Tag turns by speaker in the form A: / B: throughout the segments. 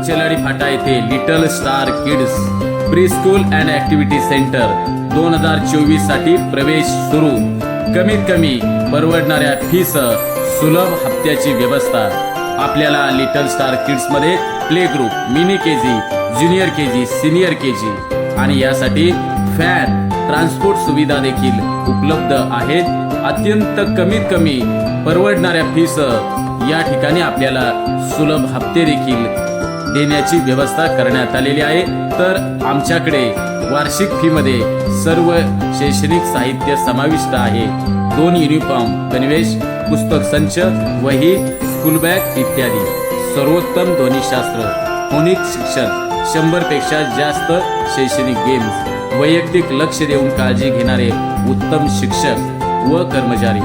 A: चेलाडी फाटा येथे little star kids pre school and activity centre 2024 साठी प्रवेश सुरू। कमीत कमी परवडणाऱ्या फीस सुलभ हप्त्याची व्यवस्था। आपल्याला लिटल स्टार किड्स मध्ये play group, mini KG, junior KG, senior KG आणि यासाठी फॅन ट्रान्सपोर्ट सुविधा देखील उपलब्ध आहेत। अत्यंत कमीत कमी परवडणाऱ्या फीस या ठिकाणी आपल्याला सुलभ हप्ते देखील देण्याची व्यवस्था करण्यात आलेली आहे। तर आमच्याकडे वार्षिक फी मध्ये सर्व शैक्षणिक साहित्य समाविष्ट आहे। 2 युनिफॉर्म, गणवेश, पुस्तक संच, वही, स्कूल बॅग इत्यादी। सर्वोत्तम ध्वनिशास्त्र, फोनिक शिक्षण, 100 पेक्षा जास्त शैक्षणिक गेम्स, वैयक्तिक लक्ष देऊन काळजी घेणारे उत्तम शिक्षक व कर्मचारी,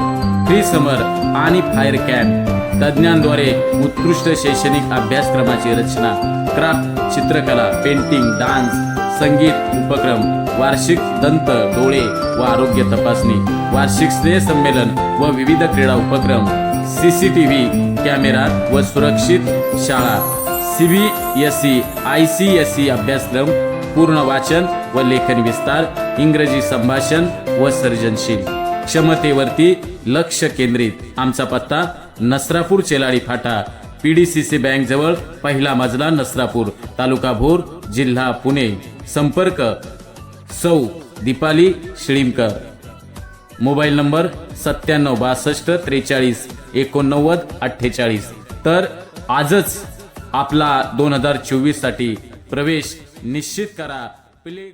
A: फ्री समर आणि फायर कॅम्प, तज्ञांद्वारे उत्कृष्ट शैक्षणिक अभ्यासक्रमाची रचना, क्राफ्ट, चित्रकला, पेंटिंग, डान्स, संगीत उपक्रम, वार्षिक दंत, डोळे व आरोग्य तपासणी, वार्षिक स्नेह संमेलन व विविध क्रीडा उपक्रम, CCTV कॅमेरा व सुरक्षित शाळा, CBSE ICSE अभ्यासक्रम, पूर्ण वाचन व लेखन विस्तार, इंग्रजी संभाषण व सर्जनशील, क्षमतेवरती लक्ष केंद्रित। आमचा पत्ता नसरापूर चेलाडी फाटा, PDCC बँक जवळ, पहिला मजला, नसरापूर, तालुका भोर, जिल्हा पुणे। संपर्क सौ दीपाली शिळीमकर। Mobile number 9762 43 89 48। तर आजच आपला 2024 साठी प्रवेश निश्चित करा। प्ले